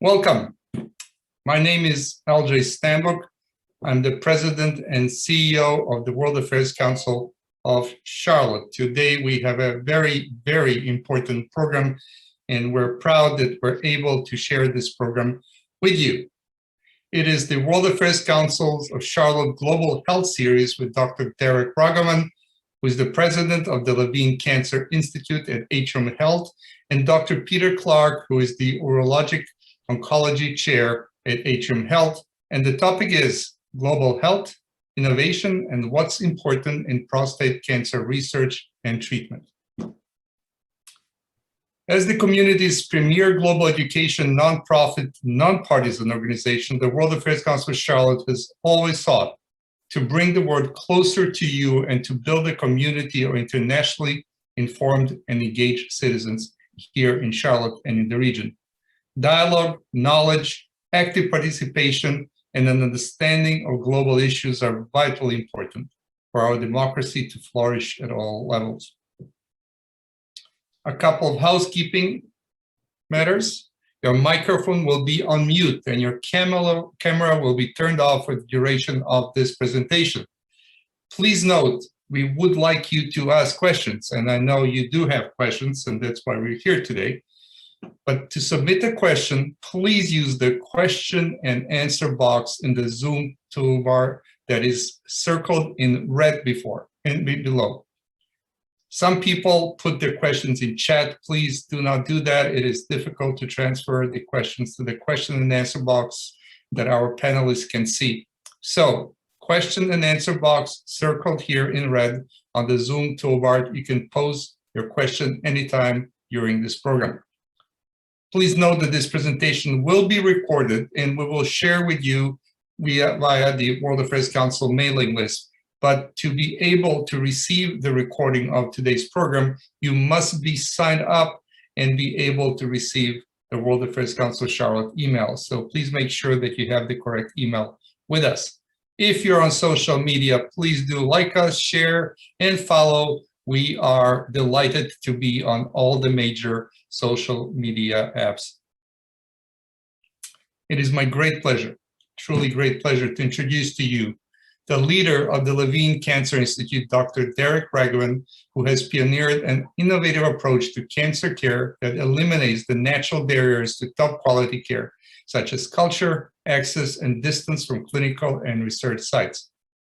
Welcome. My name is L.J. Stambuk. I'm the President and CEO of the World Affairs Council of Charlotte. Today we have a very, very important program, and we're proud that we're able to share this program with you. It is the World Affairs Council of Charlotte Global Health Series with Dr. Derek Raghavan, who is the President of the Levine Cancer Institute at Atrium Health, and Dr. Peter Clark, who is the Urologic Oncology Chair at Atrium Health. And the topic is global health, innovation, and what's important in prostate cancer research and treatment. As the community's premier global education, nonprofit, nonpartisan organization, the World Affairs Council of Charlotte has always sought to bring the world closer to you and to build a community of internationally informed and engaged citizens here in Charlotte and in the region. Dialogue, knowledge, active participation, and an understanding of global issues are vitally important for our democracy to flourish at all levels. A couple of housekeeping matters. Your microphone will be on mute and your camera will be turned off for the duration of this presentation. Please note, we would like you to ask questions, and I know you do have questions, and that's why we're here today. But to submit a question, please use the question and answer box in the Zoom toolbar that is circled in red below. Some people put their questions in chat. Please do not do that. It is difficult to transfer the questions to the question and answer box that our panelists can see. So, question and answer box circled here in red on the Zoom toolbar. You can pose your question anytime during this program. Please note that this presentation will be recorded and we will share with you via the World Affairs Council mailing list. But to be able to receive the recording of today's program, you must be signed up and be able to receive the World Affairs Council Charlotte email. So please make sure that you have the correct email with us. If you're on social media, please do like us, share, and follow. We are delighted to be on all the major social media apps. It is my great pleasure, truly great pleasure, to introduce to you the leader of the Levine Cancer Institute, Dr. Derek Raghavan, who has pioneered an innovative approach to cancer care that eliminates the natural barriers to top quality care, such as culture, access, and distance from clinical and research sites.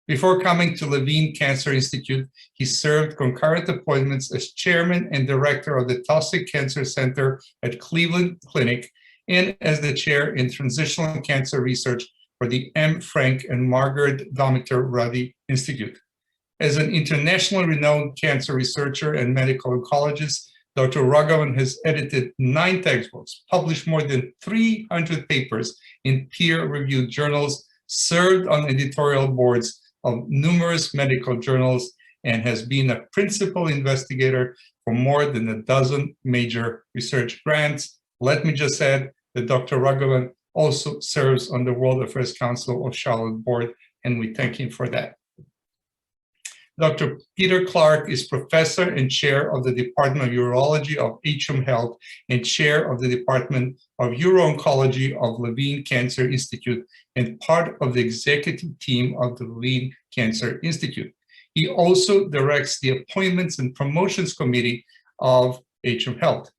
Before coming to Levine Cancer Institute, he served concurrent appointments as chairman and director of the Prostate Cancer Center at Cleveland Clinic and as the chair in transitional cancer research for the M. Frank and Margaret Domitar Ruddy Institute. As an internationally renowned cancer researcher and medical oncologist, Dr. Raghavan has edited 9 textbooks, published more than 300 papers in peer-reviewed journals, served on editorial boards of numerous medical journals, and has been a principal investigator for more than a dozen major research grants. Let me just add that Dr. Raghavan also serves on the World Affairs Council of Charlotte board, and we thank him for that. Dr. Peter Clark is professor and chair of the Department of Urology of Atrium Health and chair of the Department of Uro-Oncology of Levine Cancer Institute and part of the executive team of the Levine Cancer Institute. He also directs the Appointments and Promotions Committee of Atrium Health.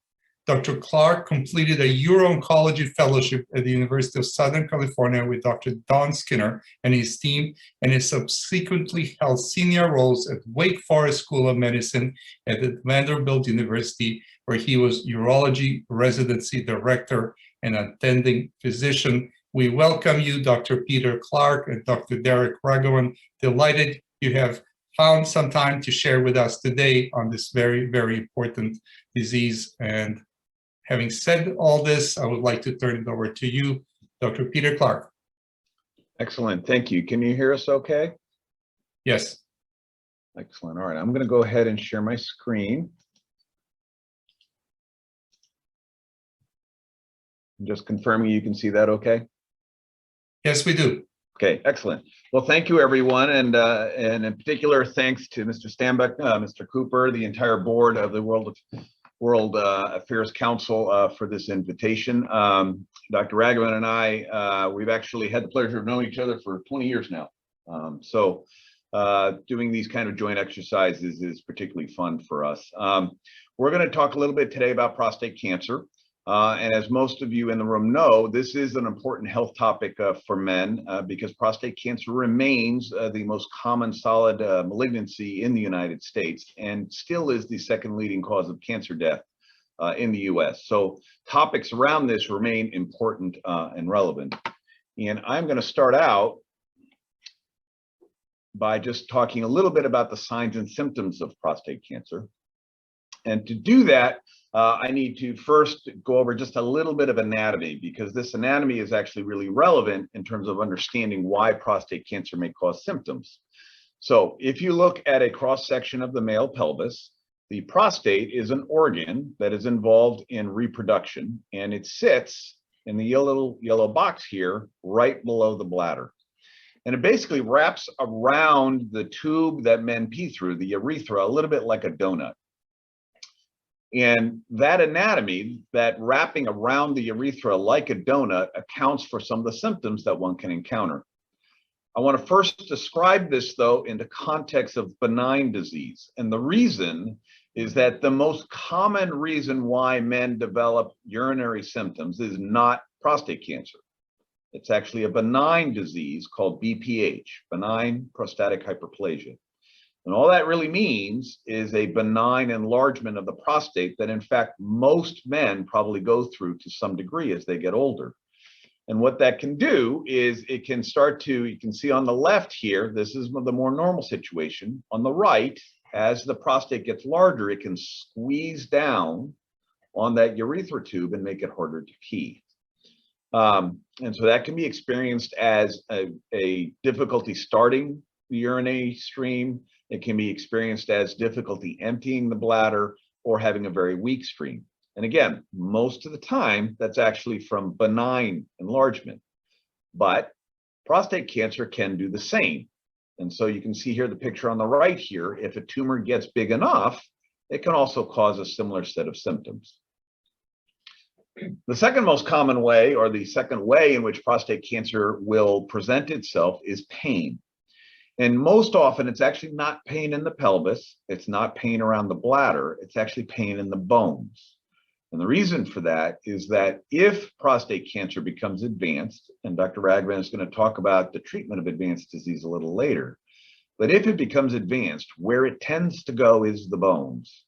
Dr. Clark completed a Uro-Oncology Fellowship at the University of Southern California with Dr. Don Skinner and his team, and has subsequently held senior roles at Wake Forest School of Medicine at the Vanderbilt University, where he was Urology Residency Director and attending physician. We welcome you, Dr. Peter Clark and Dr. Derek Raghavan. Delighted you have found some time to share with us today on this very, very important disease. And having said all this, I would like to turn it over to you, Dr. Peter Clark. Excellent, thank you. Can you hear us okay? Yes. Excellent, all right, I'm gonna go ahead and share my screen. I'm just confirming you can see that okay? Yes, we do. Okay, excellent. Well, thank you everyone, and in particular, thanks to Mr. Stambuk, Mr. Cooper, the entire board of the World World Affairs Council for this invitation. Dr. Raghavan and I, we've actually had the pleasure of knowing each other for 20 years now. Doing these kind of joint exercises is particularly fun for us. We're going to talk a little bit today about prostate cancer. And as most of you in the room know, this is an important health topic for men because prostate cancer remains the most common solid malignancy in the United States and still is the second leading cause of cancer death in the US. So topics around this remain important and relevant. And I'm going to start out by just talking a little bit about the signs and symptoms of prostate cancer. And to do that, I need to first go over just a little bit of anatomy, because this anatomy is actually really relevant in terms of understanding why prostate cancer may cause symptoms. So if you look at a cross-section of the male pelvis, the prostate is an organ that is involved in reproduction, and it sits in the yellow box here right below the bladder. And it basically wraps around the tube that men pee through, the urethra, a little bit like a donut. And that anatomy, that wrapping around the urethra like a donut, accounts for some of the symptoms that one can encounter. I want to first describe this, though, in the context of benign disease. And the reason is that the most common reason why men develop urinary symptoms is not prostate cancer. It's actually a benign disease called BPH, benign prostatic hyperplasia. And all that really means is a benign enlargement of the prostate that, in fact, most men probably go through to some degree as they get older. And what that can do is it can start to, you can see on the left here, this is the more normal situation. On the right, as the prostate gets larger, it can squeeze down on that urethra tube and make it harder to pee. And so that can be experienced as a difficulty starting the urinary stream. It can be experienced as difficulty emptying the bladder or having a very weak stream. And again, most of the time, that's actually from benign enlargement. But prostate cancer can do the same. And so you can see here the picture on the right here. If a tumor gets big enough, it can also cause a similar set of symptoms. The second most common way, or the second way in which prostate cancer will present itself, is pain. And most often, it's actually not pain in the pelvis. It's not pain around the bladder. It's actually pain in the bones. And the reason for that is that if prostate cancer becomes advanced, and Dr. Raghavan is going to talk about the treatment of advanced disease a little later, but if it becomes advanced, where it tends to go is the bones.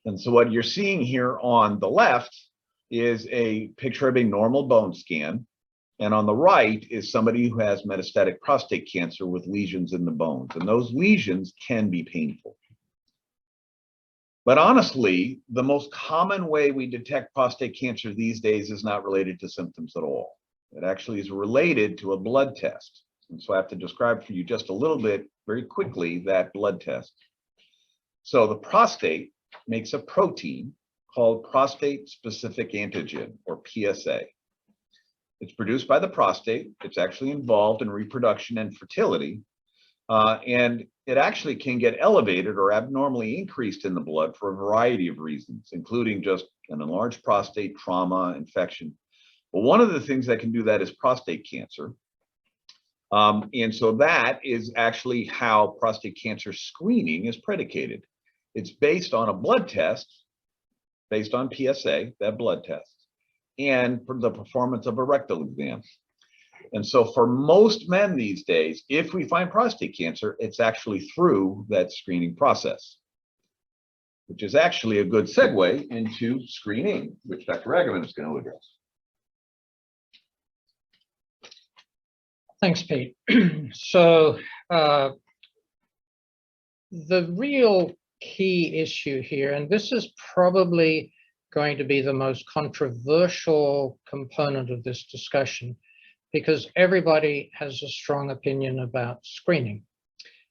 And so what you're seeing here on the left is a picture of a normal bone scan. And on the right is somebody who has metastatic prostate cancer with lesions in the bones. And those lesions can be painful. But honestly, the most common way we detect prostate cancer these days is not related to symptoms at all. It actually is related to a blood test. And so I have to describe for you just a little bit, very quickly, that blood test. So the prostate makes a protein called prostate-specific antigen, or PSA. It's produced by the prostate. It's actually involved in reproduction and fertility. And it actually can get elevated or abnormally increased in the blood for a variety of reasons, including just an enlarged prostate, trauma, infection. But one of the things that can do that is prostate cancer. And so that is actually how prostate cancer screening is predicated. It's based on a blood test, based on PSA, that blood test, and for the performance of a rectal exam. And so for most men these days, if we find prostate cancer, it's actually through that screening process, which is actually a good segue into screening, which Dr. Raghavan is going to address. Thanks, Pete. So the real key issue here, and this is probably going to be the most controversial component of this discussion, because everybody has a strong opinion about screening.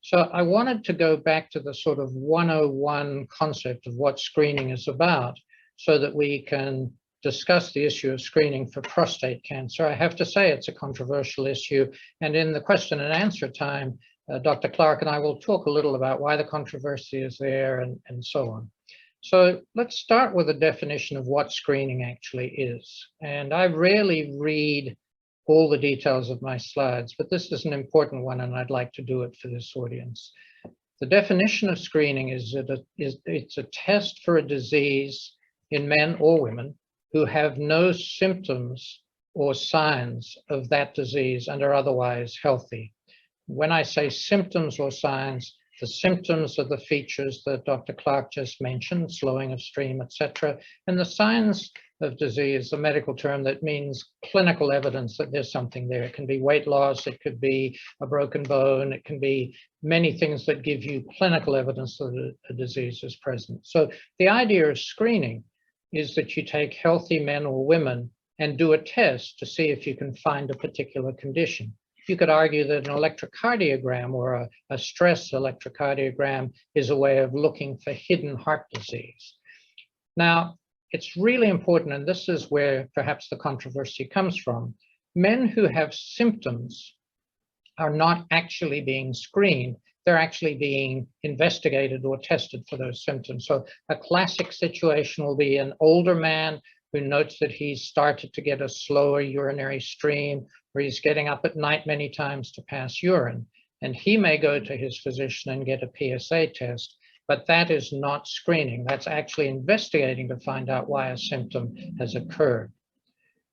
So I wanted to go back to the sort of 101 concept of what screening is about so that we can discuss the issue of screening for prostate cancer. I have to say it's a controversial issue, and in the question and answer time, Dr. Clark and I will talk a little about why the controversy is there and so on. So let's start with a definition of what screening actually is. And I rarely read all the details of my slides, but this is an important one, and I'd like to do it for this audience. The definition of screening is that it's a test for a disease in men or women who have no symptoms or signs of that disease and are otherwise healthy. When I say symptoms or signs, the symptoms are the features that Dr. Clark just mentioned, slowing of stream, etc. And the signs of disease, the medical term that means clinical evidence that there's something there. It can be weight loss, it could be a broken bone, it can be many things that give you clinical evidence that a disease is present. So the idea of screening is that you take healthy men or women and do a test to see if you can find a particular condition. You could argue that an electrocardiogram or a stress electrocardiogram is a way of looking for hidden heart disease. Now, it's really important, and this is where perhaps the controversy comes from. Men who have symptoms are not actually being screened. They're actually being investigated or tested for those symptoms. So a classic situation will be an older man who notes that he's started to get a slower urinary stream, or he's getting up at night many times to pass urine. And he may go to his physician and get a PSA test, but that is not screening. That's actually investigating to find out why a symptom has occurred.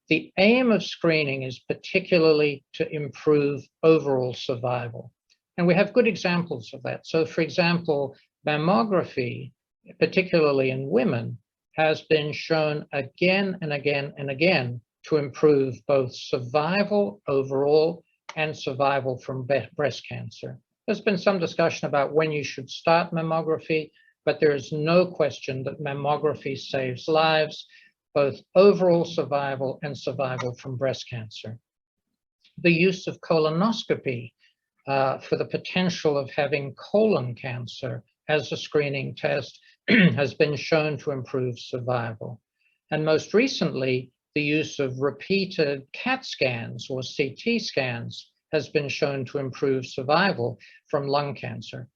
The aim of screening is particularly to improve overall survival. And we have good examples of that. So for example, mammography, particularly in women, has been shown again and again and again to improve both survival overall and survival from breast cancer. There's been some discussion about when you should start mammography, but there is no question that mammography saves lives, both overall survival and survival from breast cancer. The use of colonoscopy for the potential of having colon cancer as a screening test has been shown to improve survival. And most recently, the use of repeated CAT scans or CT scans has been shown to improve survival from lung cancer.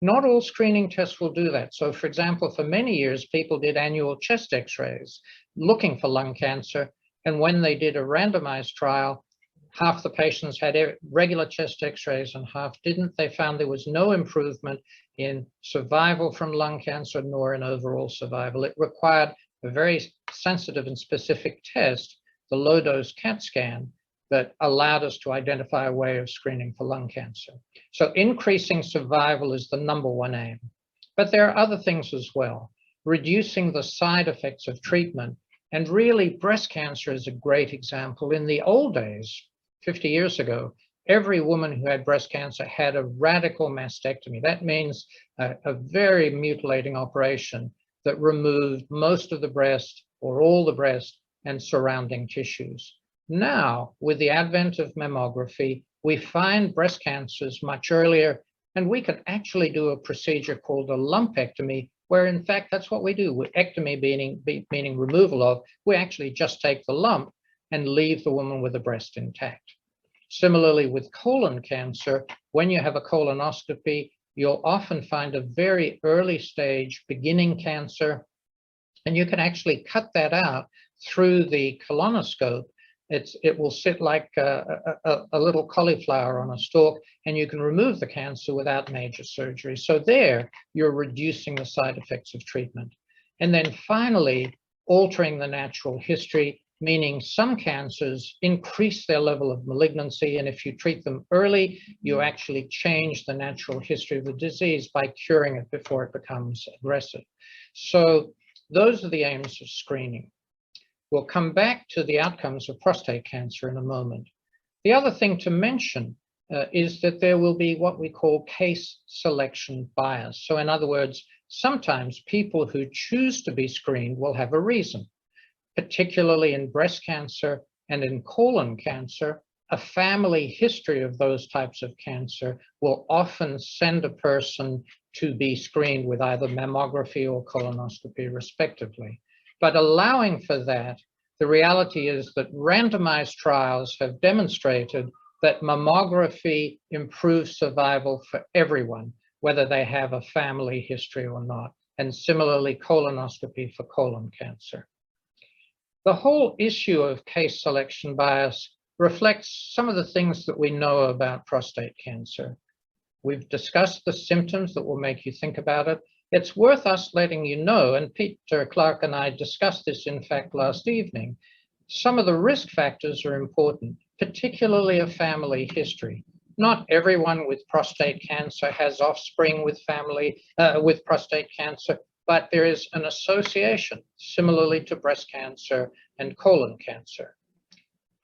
Not all screening tests will do that. So for example, for many years, people did annual chest x-rays looking for lung cancer. And when they did a randomized trial, half the patients had regular chest x-rays and half didn't. They found there was no improvement in survival from lung cancer nor in overall survival. It required a very sensitive and specific test, the low-dose CAT scan, that allowed us to identify a way of screening for lung cancer. So increasing survival is the #1 aim. But there are other things as well. Reducing the side effects of treatment. And really, breast cancer is a great example. In the old days, 50 years ago, every woman who had breast cancer had a radical mastectomy. That means a very mutilating operation that removed most of the breast or all the breast and surrounding tissues. Now, with the advent of mammography, we find breast cancers much earlier, and we can actually do a procedure called a lumpectomy, where in fact, that's what we do. Ectomy meaning removal of, we actually just take the lump and leave the woman with the breast intact. Similarly, with colon cancer, when you have a colonoscopy, you'll often find a very early stage beginning cancer, and you can actually cut that out through the colonoscope. It will sit like a little cauliflower on a stalk, and you can remove the cancer without major surgery. So there, you're reducing the side effects of treatment. And then finally, altering the natural history, meaning some cancers increase their level of malignancy, and if you treat them early, you actually change the natural history of the disease by curing it before it becomes aggressive. So those are the aims of screening. We'll come back to the outcomes of prostate cancer in a moment. The other thing to mention is that there will be what we call case selection bias. So in other words, sometimes people who choose to be screened will have a reason. Particularly in breast cancer and in colon cancer, a family history of those types of cancer will often send a person to be screened with either mammography or colonoscopy, respectively. But allowing for that, the reality is that randomized trials have demonstrated that mammography improves survival for everyone, whether they have a family history or not. and similarly colonoscopy for colon cancer. The whole issue of case selection bias reflects some of the things that we know about prostate cancer. We've discussed the symptoms that will make you think about it. It's worth us letting you know, and Peter Clark and I discussed this, in fact, last evening. Some of the risk factors are important, particularly a family history. Not everyone with prostate cancer has offspring with with prostate cancer, but there is an association, similarly to breast cancer and colon cancer.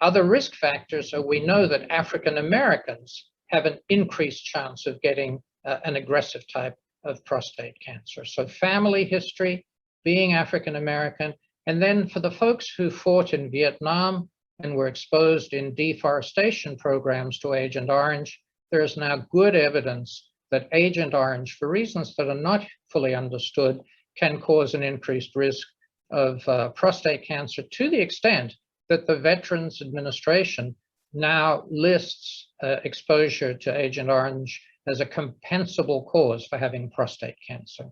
Other risk factors are, we know that African Americans have an increased chance of getting an aggressive type of prostate cancer. So family history, being African American, and then for the folks who fought in Vietnam and were exposed in deforestation programs to Agent Orange, there is now good evidence that Agent Orange, for reasons that are not fully understood, can cause an increased risk of prostate cancer, to the extent that the Veterans Administration now lists exposure to Agent Orange as a compensable cause for having prostate cancer.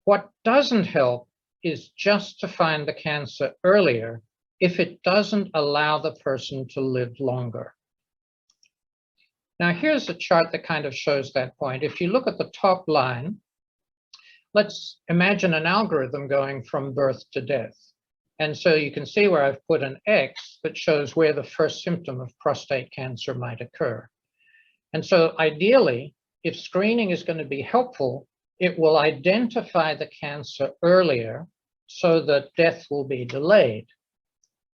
What doesn't help is just to find the cancer earlier if it doesn't allow the person to live longer. Now, here's a chart that kind of shows that point. If you look at the top line, let's imagine an algorithm going from birth to death. And so you can see where I've put an X that shows where the first symptom of prostate cancer might occur. And so ideally, if screening is going to be helpful, it will identify the cancer earlier so that death will be delayed.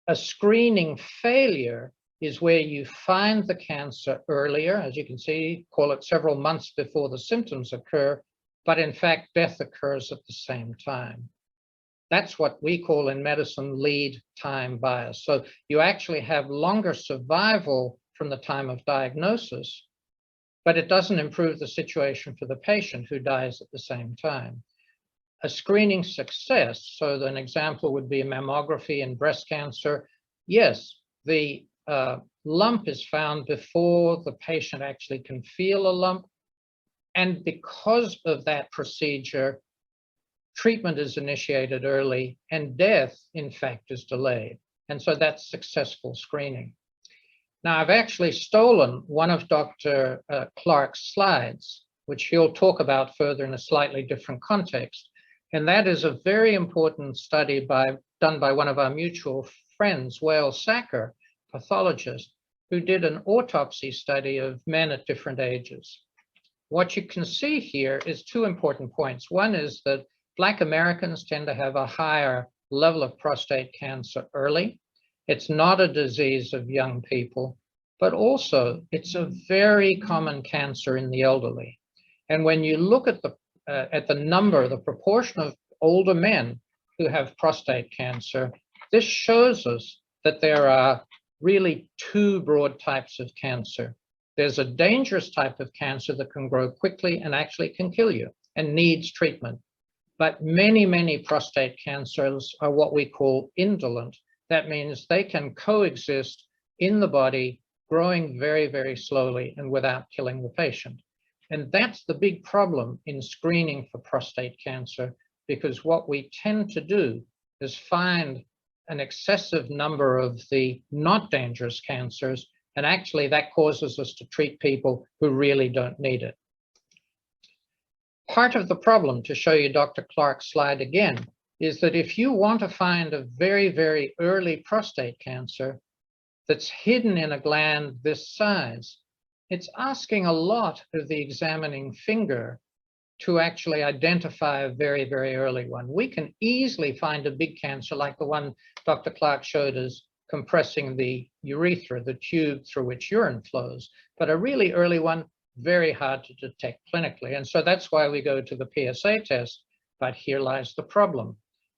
A screening failure is where you find the cancer earlier, as you can see, call it several months before the symptoms occur, but in fact, death occurs at the same time. That's what we call in medicine lead time bias. So you actually have longer survival from the time of diagnosis, but it doesn't improve the situation for the patient who dies at the same time. A screening success, so an example would be a mammography in breast cancer. Yes, the lump is found before the patient actually can feel a lump. And because of that procedure, treatment is initiated early and death, in fact, is delayed. And so that's successful screening. Now, I've actually stolen one of Dr. Clark's slides, which he'll talk about further in a slightly different context. And that is a very important study done by one of our mutual friends, Wael Sacker, pathologist, who did an autopsy study of men at different ages. What you can see here is two important points. One is that Black Americans tend to have a higher level of prostate cancer early. It's not a disease of young people, but also it's a very common cancer in the elderly. And when you look at the number, the proportion of older men who have prostate cancer, this shows us that there are really two broad types of cancer. There's a dangerous type of cancer that can grow quickly and actually can kill you and needs treatment. But many, many prostate cancers are what we call indolent. That means they can coexist in the body, growing very, very slowly and without killing the patient. And that's the big problem in screening for prostate cancer, because what we tend to do is find an excessive number of the not dangerous cancers, and actually that causes us to treat people who really don't need it. Part of the problem, to show you Dr. Clark's slide again, is that if you want to find a very, very early prostate cancer that's hidden in a gland this size, it's asking a lot of the examining finger to actually identify a very, very early one. We can easily find a big cancer like the one Dr. Clark showed us compressing the urethra, the tube through which urine flows, but a really early one, very hard to detect clinically. And so that's why we go to the PSA test, but here lies the problem.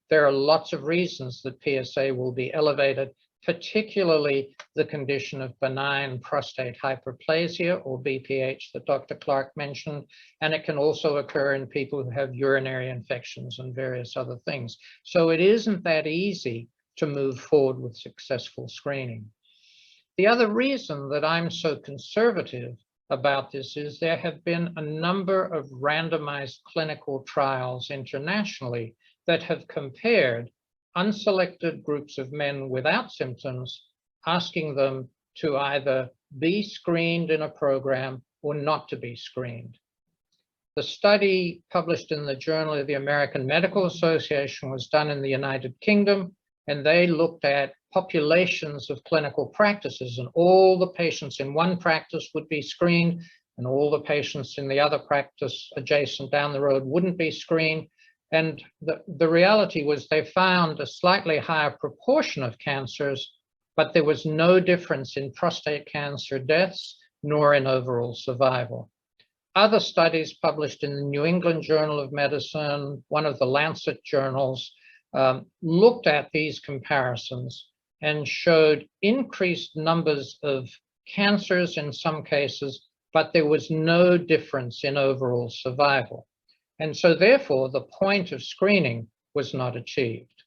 There are lots of reasons that PSA will be elevated, particularly the condition of benign prostate hyperplasia, or BPH, that Dr. Clark mentioned, and it can also occur in people who have urinary infections and various other things. So it isn't that easy to move forward with successful screening. The other reason that I'm so conservative about this is there have been a number of randomized clinical trials internationally that have compared unselected groups of men without symptoms, asking them to either be screened in a program or not to be screened. The study published in the Journal of the American Medical Association was done in the United Kingdom, and they looked at populations of clinical practices, and all the patients in one practice would be screened, and all the patients in the other practice adjacent down the road wouldn't be screened. And the reality was they found a slightly higher proportion of cancers, but there was no difference in prostate cancer deaths nor in overall survival. Other studies published in the New England Journal of Medicine, one of the Lancet journals, looked at these comparisons and showed increased numbers of cancers in some cases, but there was no difference in overall survival. And so therefore, the point of screening was not achieved.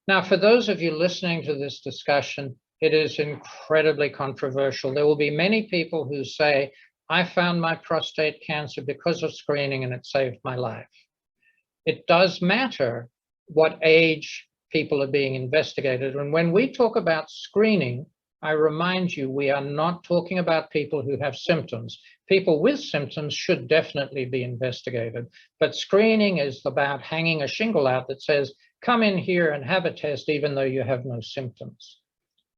Now, for those of you listening to this discussion, it is incredibly controversial. There will be many people who say, I found my prostate cancer because of screening and it saved my life. It does matter what age people are being investigated. And when we talk about screening, I remind you, we are not talking about people who have symptoms. People with symptoms should definitely be investigated. But screening is about hanging a shingle out that says, come in here and have a test even though you have no symptoms.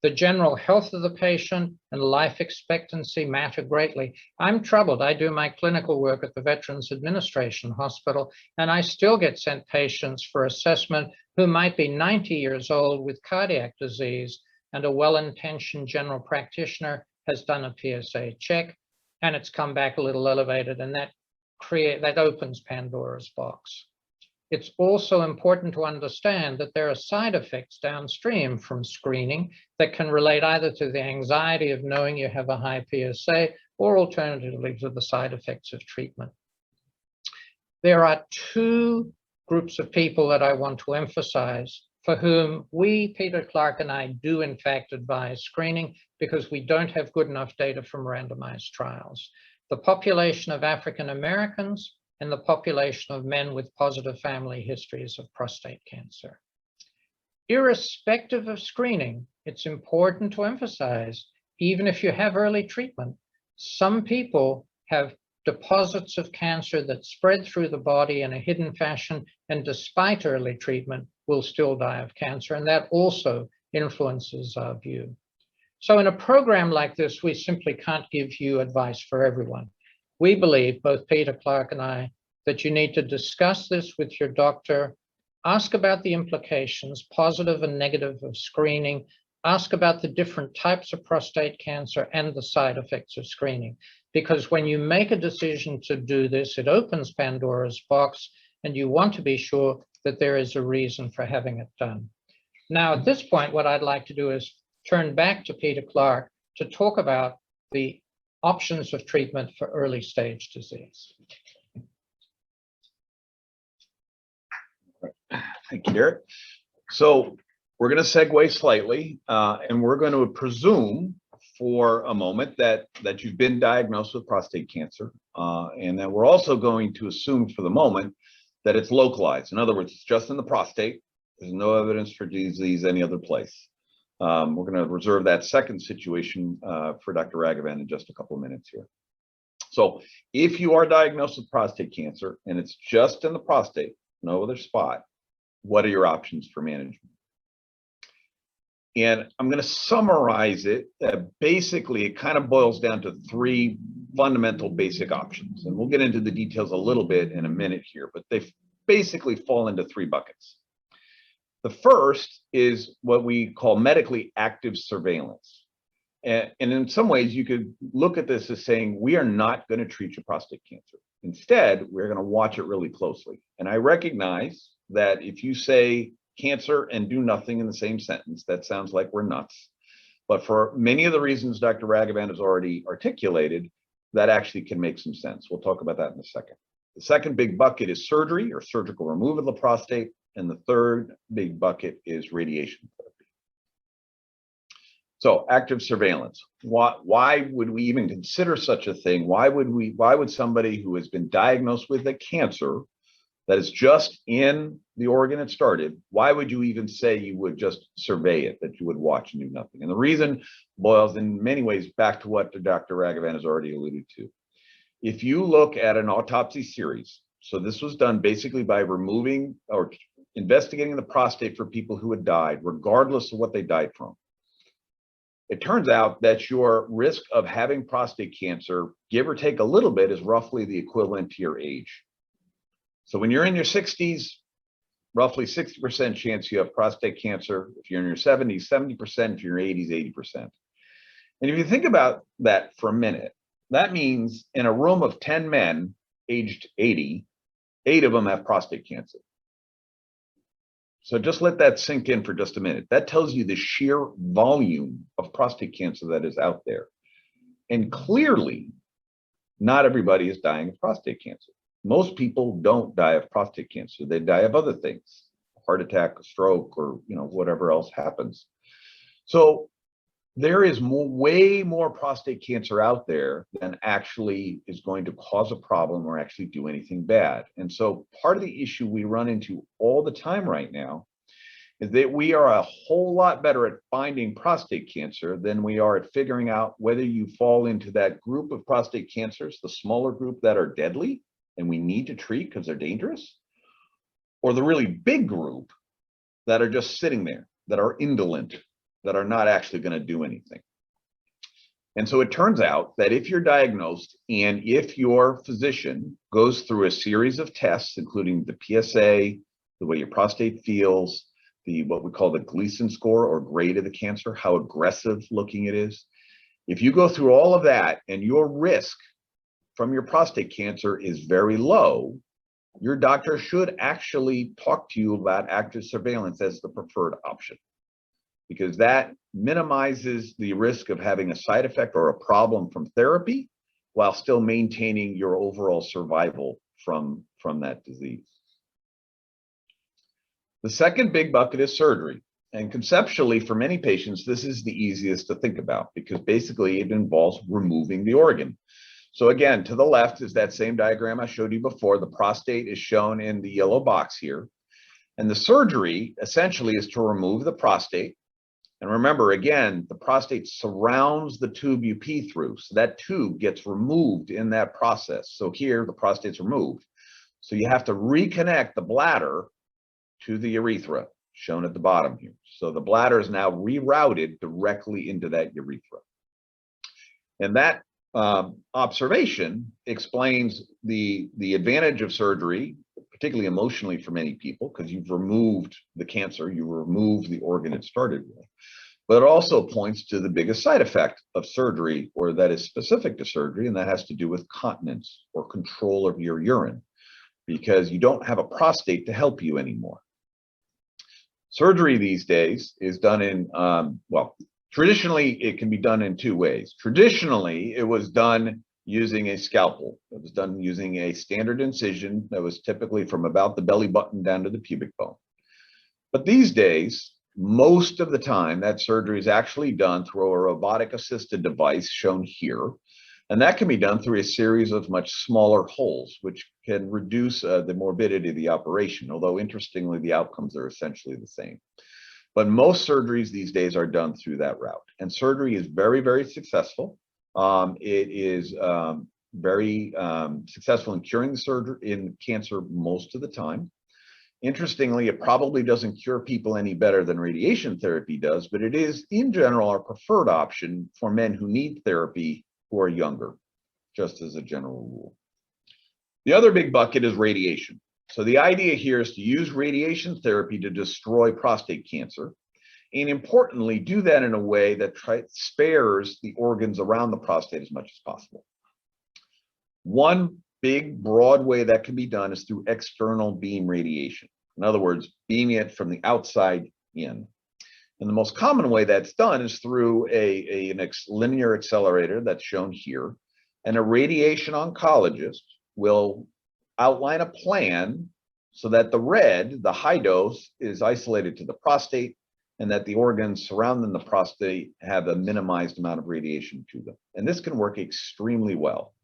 The general health of the patient and life expectancy matter greatly. I'm troubled. I do my clinical work at the Veterans Administration Hospital, and I still get sent patients for assessment who might be 90 years old with cardiac disease, and a well-intentioned general practitioner has done a PSA check, and it's come back a little elevated, and that opens Pandora's box. It's also important to understand that there are side effects downstream from screening that can relate either to the anxiety of knowing you have a high PSA or alternatively to the side effects of treatment. There are two groups of people that I want to emphasize for whom we, Peter Clark and I, do in fact advise screening because we don't have good enough data from randomized trials. The population of African Americans and the population of men with positive family histories of prostate cancer. Irrespective of screening, it's important to emphasize, even if you have early treatment, some people have deposits of cancer that spread through the body in a hidden fashion, and despite early treatment, will still die of cancer, and that also influences our view. So in a program like this, we simply can't give you advice for everyone. We believe, both Peter Clark and I, that you need to discuss this with your doctor, ask about the implications, positive and negative, of screening, ask about the different types of prostate cancer and the side effects of screening. Because when you make a decision to do this, it opens Pandora's box, and you want to be sure that there is a reason for having it done. Now, at this point, what I'd like to do is turn back to Peter Clark to talk about the options of treatment for early stage disease. Thank you, Derek. So we're going to segue slightly, and we're going to presume for a moment that you've been diagnosed with prostate cancer, and that we're also going to assume for the moment that it's localized. In other words, it's just in the prostate. There's no evidence for disease any other place. We're going to reserve that second situation for Dr. Raghavan in just a couple of minutes here. So if you are diagnosed with prostate cancer and it's just in the prostate, no other spot, what are your options for management? And I'm going to summarize it. Basically, it kind of boils down to three fundamental basic options. And we'll get into the details a little bit in a minute here, but they basically fall into three buckets. The first is what we call medically active surveillance. And in some ways, you could look at this as saying, we are not going to treat your prostate cancer. Instead, we're going to watch it really closely. And I recognize that if you say cancer and do nothing in the same sentence, that sounds like we're nuts. But for many of the reasons Dr. Raghavan has already articulated, that actually can make some sense. We'll talk about that in a second. The second big bucket is surgery or surgical removal of the prostate. And the third big bucket is radiation therapy. So active surveillance. Why would we even consider such a thing? Why would somebody who has been diagnosed with a cancer that is just in the organ it started, why would you even say you would just survey it, that you would watch and do nothing? And the reason boils in many ways back to what Dr. Raghavan has already alluded to. If you look at an autopsy series, so this was done basically by removing or investigating the prostate for people who had died, regardless of what they died from. It turns out that your risk of having prostate cancer, give or take a little bit, is roughly the equivalent to your age. So when you're in your 60s, roughly 60% chance you have prostate cancer. If you're in your 70s, 70%. If you're in your 80s, 80%. And if you think about that for a minute, that means in a room of 10 men aged 80, 8 of them have prostate cancer. So just let that sink in for just a minute. That tells you the sheer volume of prostate cancer that is out there. And clearly, not everybody is dying of prostate cancer. Most people don't die of prostate cancer. They die of other things, heart attack, a stroke, or whatever else happens. So there is way more prostate cancer out there than actually is going to cause a problem or actually do anything bad. And so part of the issue we run into all the time right now is that we are a whole lot better at finding prostate cancer than we are at figuring out whether you fall into that group of prostate cancers, the smaller group that are deadly and we need to treat because they're dangerous, or the really big group that are just sitting there, that are indolent, that are not actually going to do anything. And so it turns out that if you're diagnosed and if your physician goes through a series of tests, including the PSA, the way your prostate feels, what we call the Gleason score or grade of the cancer, how aggressive looking it is. If you go through all of that and your risk from your prostate cancer is very low, your doctor should actually talk to you about active surveillance as the preferred option, because that minimizes the risk of having a side effect or a problem from therapy while still maintaining your overall survival from that disease. The second big bucket is surgery. And conceptually, for many patients, this is the easiest to think about because basically it involves removing the organ. So again, to the left is that same diagram I showed you before. The prostate is shown in the yellow box here. And the surgery essentially is to remove the prostate. And remember, again, the prostate surrounds the tube you pee through. So that tube gets removed in that process. So here, the prostate's removed. So you have to reconnect the bladder to the urethra, shown at the bottom here. So the bladder is now rerouted directly into that urethra. And that observation explains the advantage of surgery, particularly emotionally for many people, because you've removed the cancer, you removed the organ it started with. But it also points to the biggest side effect of surgery, or that is specific to surgery, and that has to do with continence or control of your urine, because you don't have a prostate to help you anymore. Surgery these days is done in, traditionally it can be done in two ways. Traditionally, it was done using a scalpel. It was done using a standard incision that was typically from about the belly button down to the pubic bone. But these days, most of the time, that surgery is actually done through a robotic assisted device shown here. And that can be done through a series of much smaller holes, which can reduce the morbidity of the operation, although interestingly, the outcomes are essentially the same. But most surgeries these days are done through that route. And surgery is very, very successful. It is very successful in curing the cancer most of the time. Interestingly, it probably doesn't cure people any better than radiation therapy does, but it is, in general, our preferred option for men who need therapy who are younger, just as a general rule. The other big bucket is radiation. So the idea here is to use radiation therapy to destroy prostate cancer, and importantly, do that in a way that spares the organs around the prostate as much as possible. One big, broad way that can be done is through external beam radiation. In other words, beaming it from the outside in. And the most common way that's done is through a linear accelerator that's shown here. And a radiation oncologist will outline a plan so that the red, the high dose, is isolated to the prostate, and that the organs surrounding the prostate have a minimized amount of radiation to them. And this can work extremely well.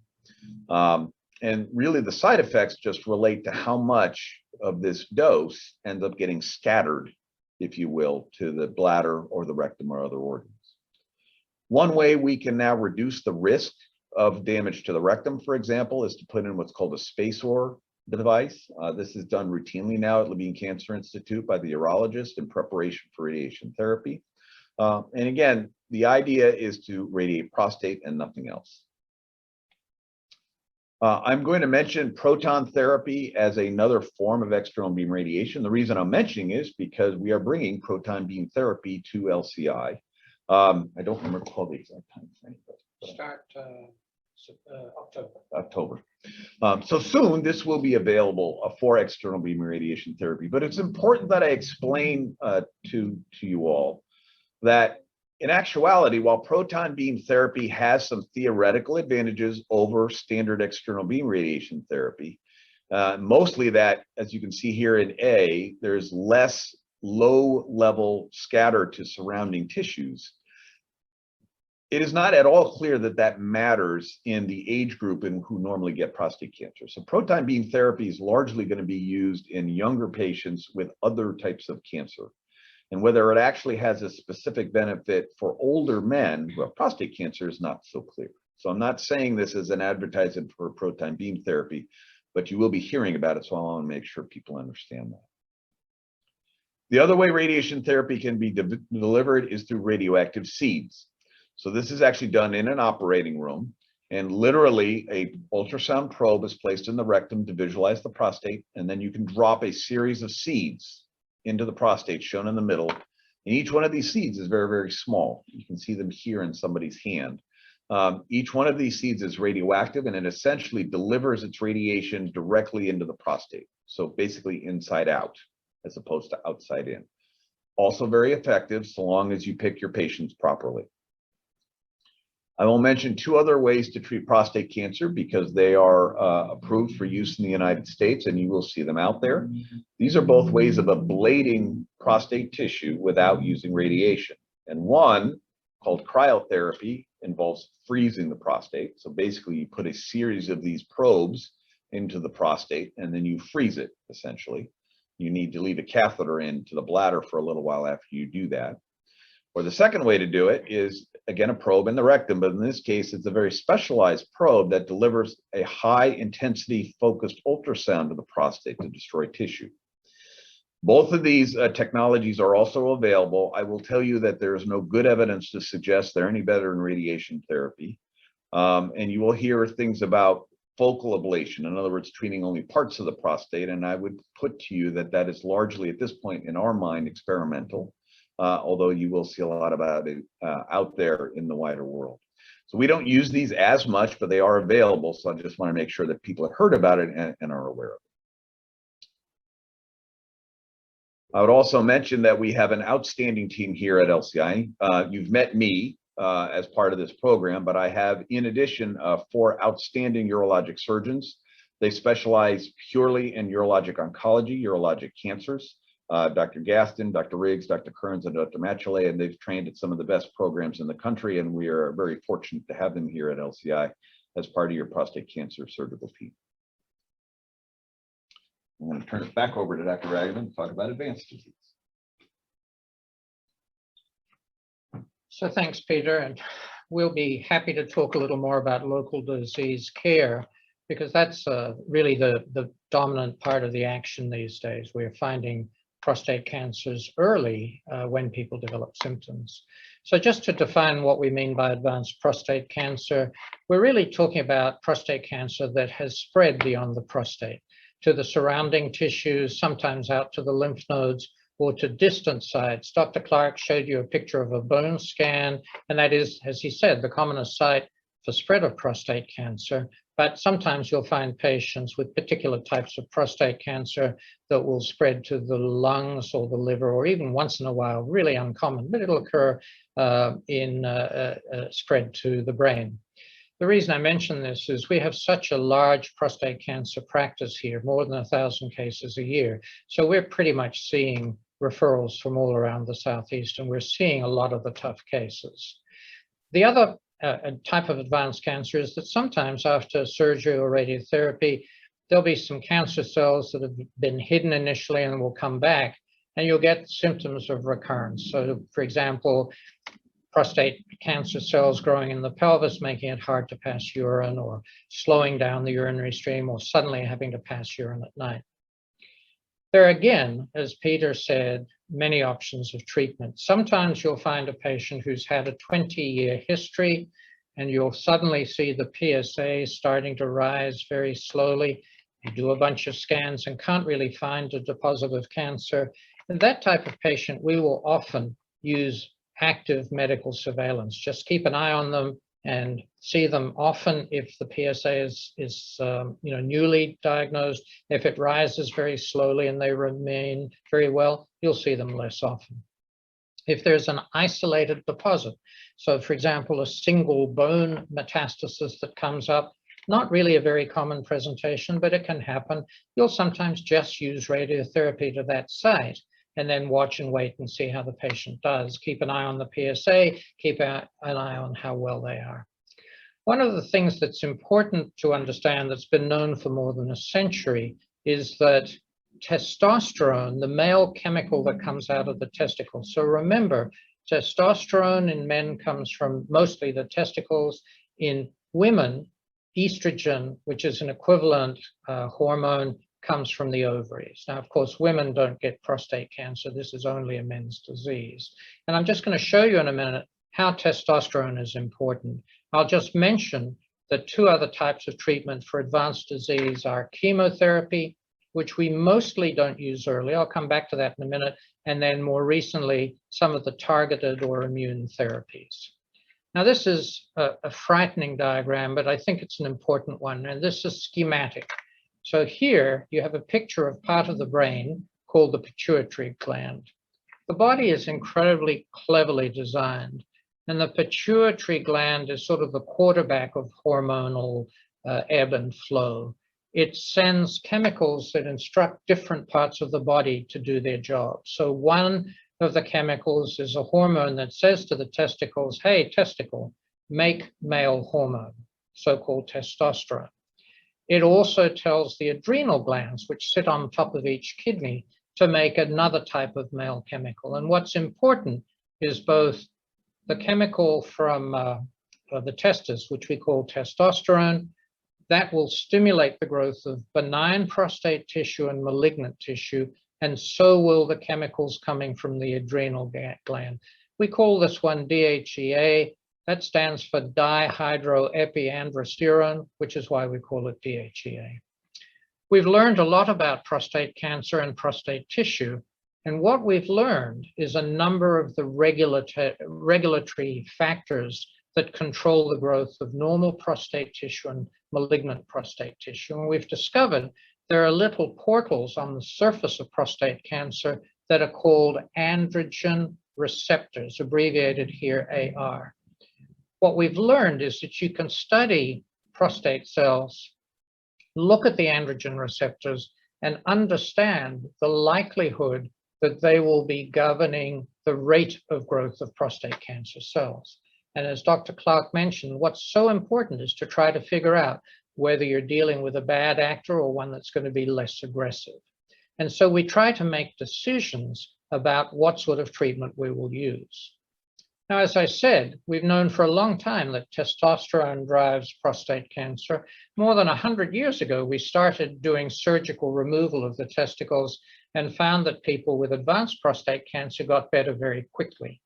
And really the side effects just relate to how much of this dose ends up getting scattered, if you will, to the bladder or the rectum or other organs. One way we can now reduce the risk of damage to the rectum, for example, is to put in what's called a spacer device. This is done routinely now at Levine Cancer Institute by the urologist in preparation for radiation therapy. And again, the idea is to radiate prostate and nothing else. I'm going to mention proton therapy as another form of external beam radiation. The reason I'm mentioning is because we are bringing proton beam therapy to LCI. I don't recall the exact time frame. Start October. So soon this will be available for external beam radiation therapy. But it's important that I explain to you all that in actuality, while proton beam therapy has some theoretical advantages over standard external beam radiation therapy, mostly that, as you can see here in A, there's less low-level scatter to surrounding tissues. It is not at all clear that that matters in the age group in who normally get prostate cancer. So proton beam therapy is largely going to be used in younger patients with other types of cancer. And whether it actually has a specific benefit for older men who have prostate cancer is not so clear. So I'm not saying this as an advertisement for proton beam therapy, but you will be hearing about it, so I want to make sure people understand that. The other way radiation therapy can be delivered is through radioactive seeds. So this is actually done in an operating room, and literally an ultrasound probe is placed in the rectum to visualize the prostate, and then you can drop a series of seeds into the prostate shown in the middle. And each one of these seeds is very, very small. You can see them here in somebody's hand. Each one of these seeds is radioactive, and it essentially delivers its radiation directly into the prostate. So basically inside out, as opposed to outside in. Also very effective so long as you pick your patients properly. I will mention two other ways to treat prostate cancer because they are approved for use in the United States, and you will see them out there. These are both ways of ablating prostate tissue without using radiation. And one, called cryotherapy, involves freezing the prostate. So basically you put a series of these probes into the prostate and then you freeze it, essentially. You need to leave a catheter into the bladder for a little while after you do that. Or the second way to do it is, again, a probe in the rectum, but in this case, it's a very specialized probe that delivers a high intensity focused ultrasound to the prostate to destroy tissue. Both of these technologies are also available. I will tell you that there is no good evidence to suggest they're any better than radiation therapy. And you will hear things about focal ablation, in other words, treating only parts of the prostate. And I would put to you that that is largely, at this point in our mind, experimental. Although you will see a lot about it out there in the wider world. So we don't use these as much, but they are available. So I just want to make sure that people have heard about it and are aware of it. I would also mention that we have an outstanding team here at LCI. You've met me as part of this program, but I have, in addition, 4 outstanding urologic surgeons. They specialize purely in urologic oncology, urologic cancers. Dr. Gaston, Dr. Riggs, Dr. Kearns, and Dr. Machelet, and they've trained at some of the best programs in the country, and we are very fortunate to have them here at LCI as part of your prostate cancer surgical team. I'm going to turn it back over to Dr. Raghavan to talk about advanced disease. So thanks, Peter, and we'll be happy to talk a little more about local disease care because that's really the dominant part of the action these days. We're finding prostate cancers early when people develop symptoms. So just to define what we mean by advanced prostate cancer, we're really talking about prostate cancer that has spread beyond the prostate to the surrounding tissues, sometimes out to the lymph nodes or to distant sites. Dr. Clark showed you a picture of a bone scan, and that is, as he said, the commonest site for spread of prostate cancer. But sometimes you'll find patients with particular types of prostate cancer that will spread to the lungs or the liver, or even once in a while, really uncommon, but it'll occur in spread to the brain. The reason I mention this is we have such a large prostate cancer practice here, more than 1,000 cases a year. So we're pretty much seeing referrals from all around the Southeast, and we're seeing a lot of the tough cases. The other type of advanced cancer is that sometimes after surgery or radiotherapy, there'll be some cancer cells that have been hidden initially and will come back, and you'll get symptoms of recurrence. So, for example, prostate cancer cells growing in the pelvis, making it hard to pass urine, or slowing down the urinary stream, or suddenly having to pass urine at night. There are, again, as Peter said, many options of treatment. Sometimes you'll find a patient who's had a 20-year history, and you'll suddenly see the PSA starting to rise very slowly. You do a bunch of scans and can't really find a deposit of cancer. In that type of patient, we will often use active medical surveillance. Just keep an eye on them and see them often if the PSA is newly diagnosed. If it rises very slowly and they remain very well, you'll see them less often. If there's an isolated deposit, so for example, a single bone metastasis that comes up, not really a very common presentation, but it can happen, you'll sometimes just use radiotherapy to that site and then watch and wait and see how the patient does. Keep an eye on the PSA, keep an eye on how well they are. One of the things that's important to understand that's been known for more than a century is that testosterone, the male chemical that comes out of the testicles. So remember, testosterone in men comes from mostly the testicles. In women, estrogen, which is an equivalent hormone, comes from the ovaries. Now, of course, women don't get prostate cancer. This is only a men's disease. And I'm just going to show you in a minute how testosterone is important. I'll just mention that two other types of treatment for advanced disease are chemotherapy, which we mostly don't use early. I'll come back to that in a minute. And then more recently, some of the targeted or immune therapies. Now, this is a frightening diagram, but I think it's an important one. And this is schematic. So here you have a picture of part of the brain called the pituitary gland. The body is incredibly cleverly designed, and the pituitary gland is sort of the quarterback of hormonal ebb and flow. It sends chemicals that instruct different parts of the body to do their job. So one of the chemicals is a hormone that says to the testicles, hey, testicle, make male hormone, so-called testosterone. It also tells the adrenal glands, which sit on top of each kidney, to make another type of male chemical. And what's important is both the chemical from the testes, which we call testosterone, that will stimulate the growth of benign prostate tissue and malignant tissue, and so will the chemicals coming from the adrenal gland. We call this one DHEA. That stands for dihydroepiandrosterone, which is why we call it DHEA. We've learned a lot about prostate cancer and prostate tissue, and what we've learned is a number of the regulatory factors that control the growth of normal prostate tissue and malignant prostate tissue. And we've discovered there are little portals on the surface of prostate cancer that are called androgen receptors, abbreviated here AR. What we've learned is that you can study prostate cells, look at the androgen receptors, and understand the likelihood that they will be governing the rate of growth of prostate cancer cells. And as Dr. Clark mentioned, what's so important is to try to figure out whether you're dealing with a bad actor or one that's going to be less aggressive. And so we try to make decisions about what sort of treatment we will use. Now, as I said, we've known for a long time that testosterone drives prostate cancer. More than 100 years ago, we started doing surgical removal of the testicles and found that people with advanced prostate cancer got better very quickly.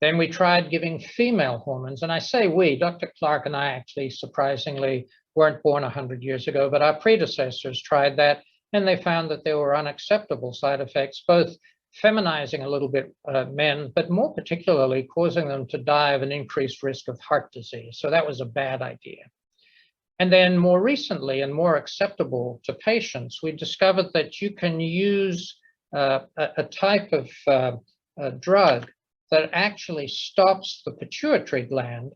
Then we tried giving female hormones, and I say we, Dr. Clark and I actually surprisingly weren't born 100 years ago, but our predecessors tried that, and they found that there were unacceptable side effects, both feminizing a little bit men, but more particularly causing them to die of an increased risk of heart disease. So that was a bad idea. And then more recently and more acceptable to patients, we discovered that you can use a type of drug that actually stops the pituitary gland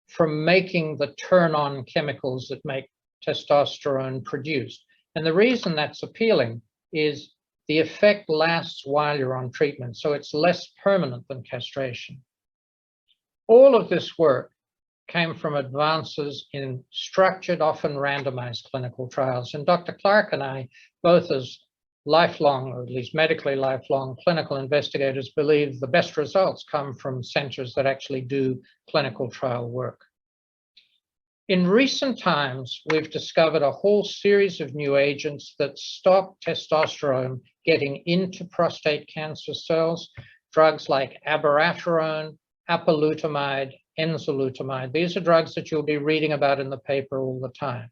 from making the turn-on chemicals that make testosterone produced. And the reason that's appealing is the effect lasts while you're on treatment, so it's less permanent than castration. All of this work came from advances in structured, often randomized clinical trials. And Dr. Clark and I, both as lifelong, or at least medically lifelong clinical investigators, believe the best results come from centers that actually do clinical trial work. In recent times, we've discovered a whole series of new agents that stop testosterone getting into prostate cancer cells, drugs like abiraterone, apalutamide, enzalutamide. These are drugs that you'll be reading about in the paper all the time.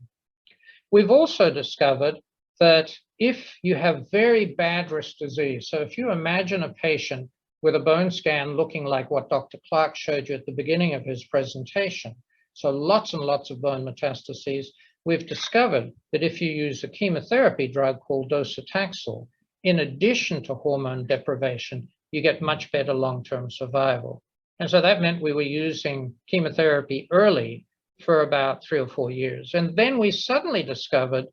We've also discovered that if you have very bad risk disease, so if you imagine a patient with a bone scan looking like what Dr. Clark showed you at the beginning of his presentation, so lots and lots of bone metastases, we've discovered that if you use a chemotherapy drug called docetaxel, in addition to hormone deprivation, you get much better long-term survival. And so that meant we were using chemotherapy early for about 3 or 4 years. And then we suddenly discovered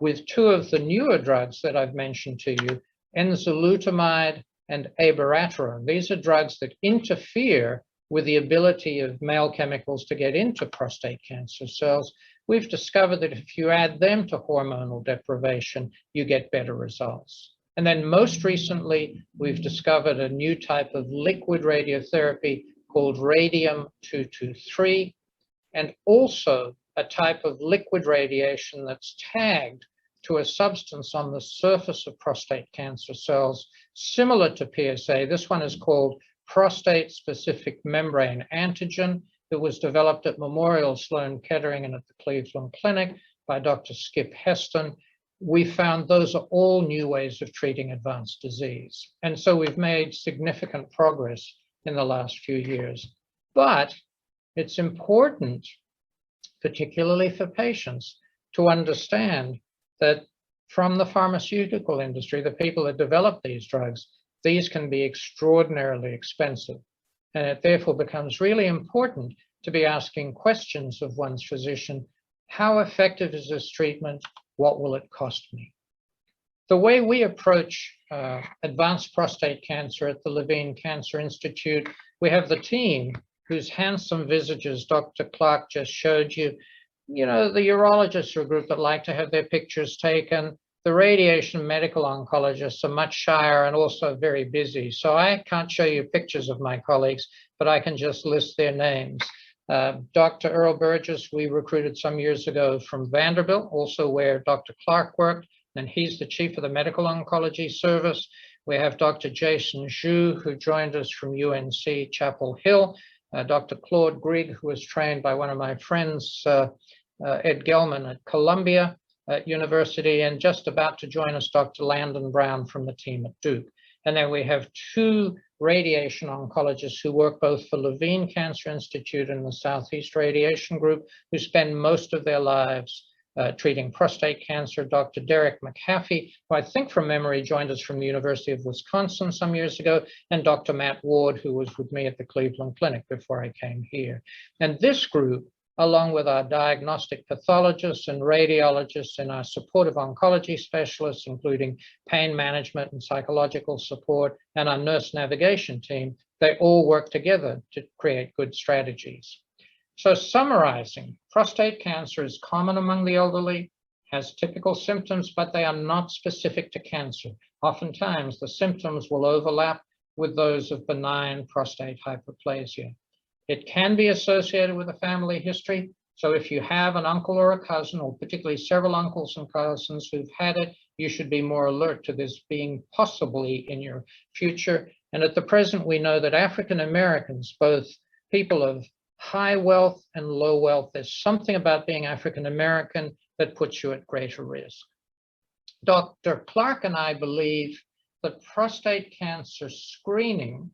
with 2 of the newer drugs that I've mentioned to you, enzalutamide and abiraterone. These are drugs that interfere with the ability of male chemicals to get into prostate cancer cells. We've discovered that if you add them to hormonal deprivation, you get better results. And then most recently, we've discovered a new type of liquid radiotherapy called radium-223, and also a type of liquid radiation that's tagged to a substance on the surface of prostate cancer cells, similar to PSA. This one is called prostate-specific membrane antigen. It was developed at Memorial Sloan Kettering and at the Cleveland Clinic by Dr. Skip Heston. We found those are all new ways of treating advanced disease. And so we've made significant progress in the last few years. But it's important, particularly for patients, to understand that from the pharmaceutical industry, the people that develop these drugs, these can be extraordinarily expensive. And it therefore becomes really important to be asking questions of one's physician. How effective is this treatment? What will it cost me? The way we approach advanced prostate cancer at the Levine Cancer Institute, we have the team whose handsome visages Dr. Clark just showed you. You know, the urologists are a group that like to have their pictures taken. The radiation medical oncologists are much shyer and also very busy. So I can't show you pictures of my colleagues, but I can just list their names. Dr. Earl Burgess, we recruited some years ago from Vanderbilt, also where Dr. Clark worked, and he's the chief of the medical oncology service. We have Dr. Jason Zhu, who joined us from UNC Chapel Hill. Dr. Claude Grigg, who was trained by one of my friends, Ed Gelman at Columbia University, and just about to join us, Dr. Landon Brown from the team at Duke. And then we have 2 radiation oncologists who work both for Levine Cancer Institute and the Southeast Radiation Group, who spend most of their lives treating prostate cancer. Dr. Derek McHaffey, who I think from memory joined us from the University of Wisconsin some years ago, and Dr. Matt Ward, who was with me at the Cleveland Clinic before I came here. And this group, along with our diagnostic pathologists and radiologists and our supportive oncology specialists, including pain management and psychological support, and our nurse navigation team, they all work together to create good strategies. So summarizing, prostate cancer is common among the elderly, has typical symptoms, but they are not specific to cancer. Oftentimes, the symptoms will overlap with those of benign prostate hyperplasia. It can be associated with a family history. So if you have an uncle or a cousin, or particularly several uncles and cousins who've had it, you should be more alert to this being possibly in your future. And at the present, we know that African Americans, both people of high wealth and low wealth, there's something about being African American that puts you at greater risk. Dr. Clark and I believe that prostate cancer screening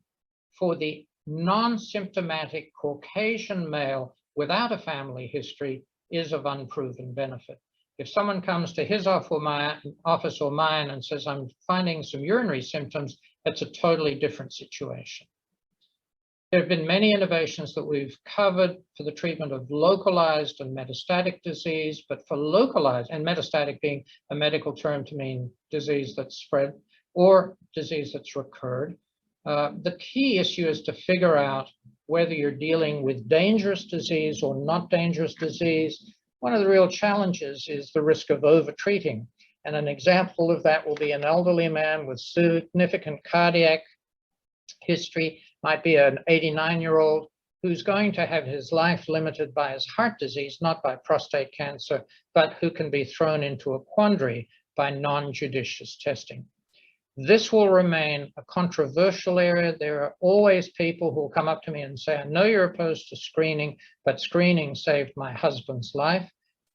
for the non-symptomatic Caucasian male without a family history is of unproven benefit. If someone comes to his office or mine and says, I'm finding some urinary symptoms, that's a totally different situation. There have been many innovations that we've covered for the treatment of localized and metastatic disease, but for localized, and metastatic being a medical term to mean disease that's spread, or disease that's recurred. The key issue is to figure out whether you're dealing with dangerous disease or not dangerous disease. One of the real challenges is the risk of overtreating. And an example of that will be an elderly man with significant cardiac history, might be an 89-year-old who's going to have his life limited by his heart disease, not by prostate cancer, but who can be thrown into a quandary by non-judicious testing. This will remain a controversial area. There are always people who will come up to me and say, I know you're opposed to screening, but screening saved my husband's life.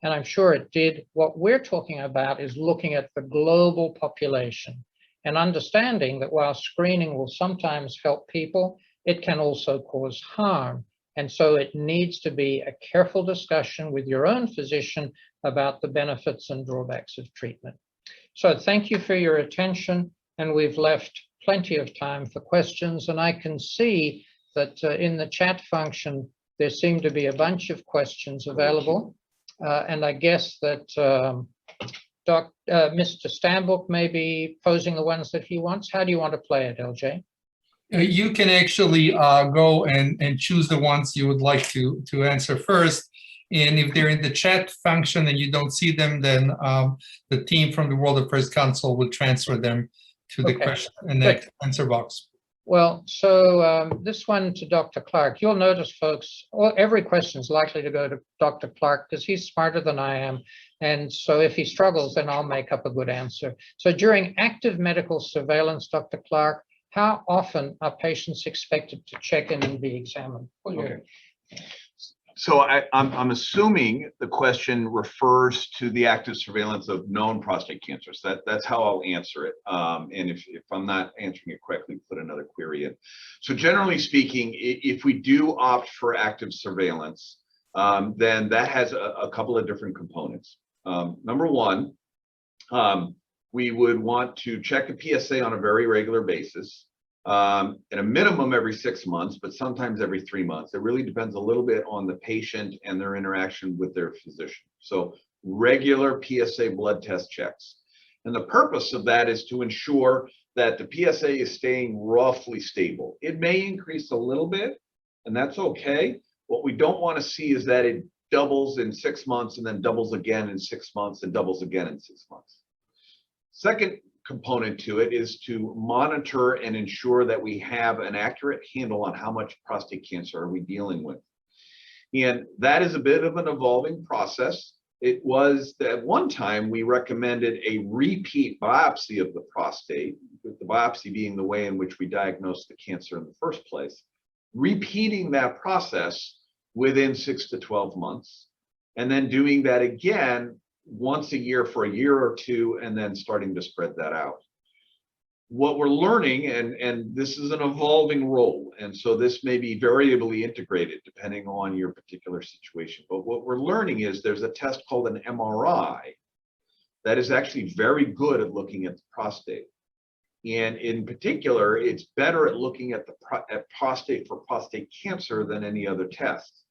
And I'm sure it did. What we're talking about is looking at the global population and understanding that while screening will sometimes help people, it can also cause harm. And so it needs to be a careful discussion with your own physician about the benefits and drawbacks of treatment. So thank you for your attention. And we've left plenty of time for questions. And I can see that in the chat function, there seem to be a bunch of questions available. And I guess that Mr. Stambuk may be posing the ones that he wants. How do you want to play it, LJ? You can actually go and choose the ones you would like to answer first. And if they're in the chat function and you don't see them, then the team from the World Affairs Council will transfer them to the question and the answer box. Well, so this one to Dr. Clark. You'll notice, folks, every question is likely to go to Dr. Clark because he's smarter than I am. And so if he struggles, then I'll make up a good answer. So during active medical surveillance, Dr. Clark, how often are patients expected to check in and be examined? Okay. So I'm assuming the question refers to the active surveillance of known prostate cancer. So that's how I'll answer it. And if I'm not answering it correctly, put another query in. So generally speaking, if we do opt for active surveillance, then that has a couple of different components. Number one, we would want to check the PSA on a very regular basis. At a minimum every 6 months, but sometimes every 3 months. It really depends a little bit on the patient and their interaction with their physician. So regular PSA blood test checks. And the purpose of that is to ensure that the PSA is staying roughly stable. It may increase a little bit, and that's okay. What we don't want to see is that it doubles in 6 months and then doubles again in 6 months and doubles again in 6 months. Second component to it is to monitor and ensure that we have an accurate handle on how much prostate cancer are we dealing with. And that is a bit of an evolving process. It was that at one time we recommended a repeat biopsy of the prostate, with the biopsy being the way in which we diagnosed the cancer in the first place, repeating that process within 6 to 12 months, and then doing that again once a year for a year or two, and then starting to spread that out. What we're learning, and this is an evolving role, and so this may be variably integrated depending on your particular situation, but what we're learning is there's a test called an MRI that is actually very good at looking at the prostate. And in particular, it's better at looking at prostate for prostate cancer than any other test.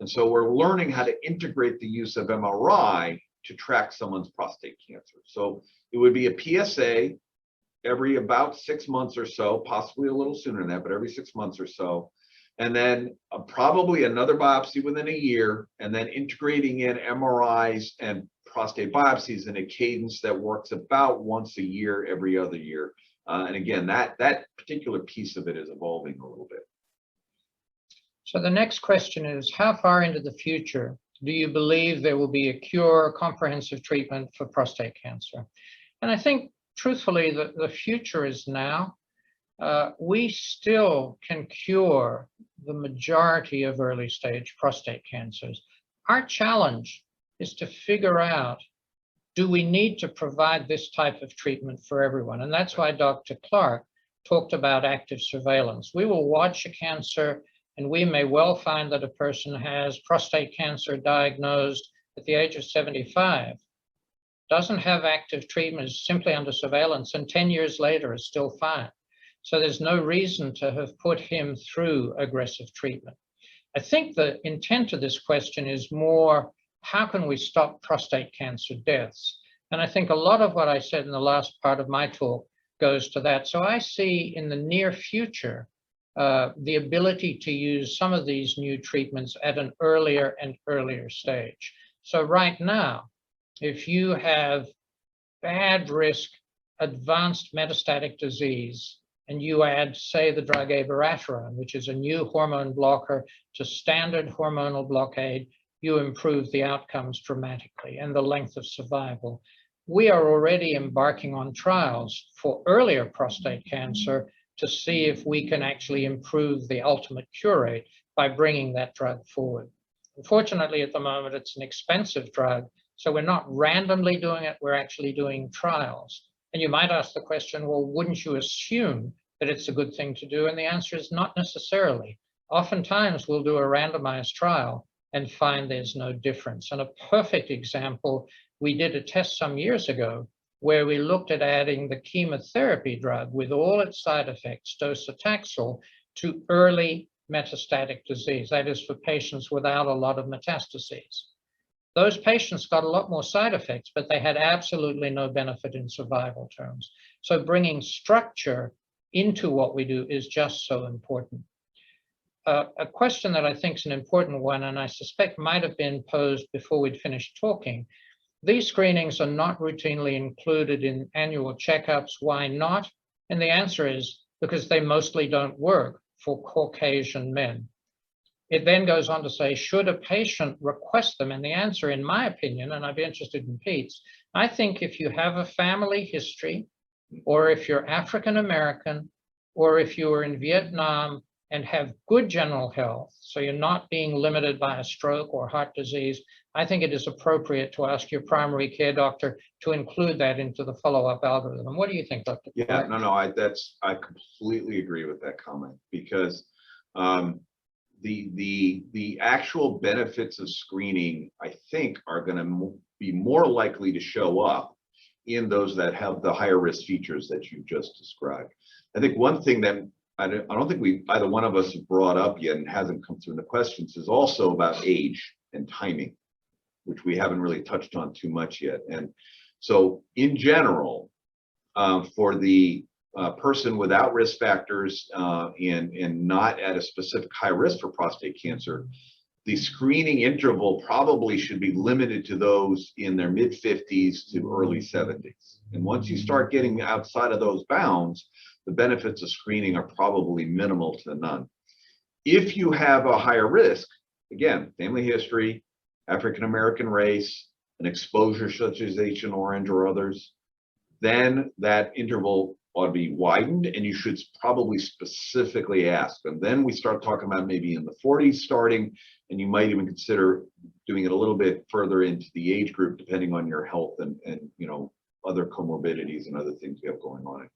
And so we're learning how to integrate the use of MRI to track someone's prostate cancer. So it would be a PSA every about 6 months or so, possibly a little sooner than that, but every 6 months or so. And then probably another biopsy within a year, and then integrating in MRIs and prostate biopsies in a cadence that works about once a year, every other year. And again, that particular piece of it is evolving a little bit. So the next question is, how far into the future do you believe there will be a cure, comprehensive treatment for prostate cancer? And I think, truthfully, the future is now. We still can cure the majority of early stage prostate cancers. Our challenge is to figure out, do we need to provide this type of treatment for everyone? And that's why Dr. Clark talked about active surveillance. We will watch a cancer, and we may well find that a person has prostate cancer diagnosed at the age of 75, doesn't have active treatment, is simply under surveillance, and 10 years later is still fine. So there's no reason to have put him through aggressive treatment. I think the intent of this question is more, how can we stop prostate cancer deaths? And I think a lot of what I said in the last part of my talk goes to that. So I see in the near future the ability to use some of these new treatments at an earlier and earlier stage. So right now, if you have bad risk, advanced metastatic disease, and you add, say, the drug abiraterone, which is a new hormone blocker, to standard hormonal blockade, you improve the outcomes dramatically and the length of survival. We are already embarking on trials for earlier prostate cancer to see if we can actually improve the ultimate cure rate by bringing that drug forward. Unfortunately, at the moment, it's an expensive drug, so we're not randomly doing it, we're actually doing trials. And you might ask the question, well, wouldn't you assume that it's a good thing to do? And the answer is not necessarily. Oftentimes, we'll do a randomized trial and find there's no difference. And a perfect example, we did a test some years ago where we looked at adding the chemotherapy drug with all its side effects, docetaxel, to early metastatic disease. That is for patients without a lot of metastases. Those patients got a lot more side effects, but they had absolutely no benefit in survival terms. So bringing structure into what we do is just so important. A question that I think is an important one, and I suspect might have been posed before we'd finished talking. These screenings are not routinely included in annual checkups. Why not? And the answer is because they mostly don't work for Caucasian men. It then goes on to say, should a patient request them? And the answer, in my opinion, and I'd be interested in Pete's, I think if you have a family history, or if you're African American, or if you were in Vietnam and have good general health, so you're not being limited by a stroke or heart disease, I think it is appropriate to ask your primary care doctor to include that into the follow-up algorithm. What do you think, Dr. Yeah, no, I completely agree with that comment, because the actual benefits of screening, I think, are going to be more likely to show up in those that have the higher risk features that you just described. I think one thing that I don't think either one of us have brought up yet and hasn't come through in the questions is also about age and timing, which we haven't really touched on too much yet. And so in general, for the person without risk factors and not at a specific high risk for prostate cancer, the screening interval probably should be limited to those in their mid-50s to early 70s. And once you start getting outside of those bounds, the benefits of screening are probably minimal to none. If you have a higher risk, again, family history, African American race, an exposure such as Agent Orange or others, then that interval ought to be widened, and you should probably specifically ask. And then we start talking about maybe in the 40s starting, and you might even consider doing it a little bit further into the age group, depending on your health and you know, other comorbidities and other things you have going on.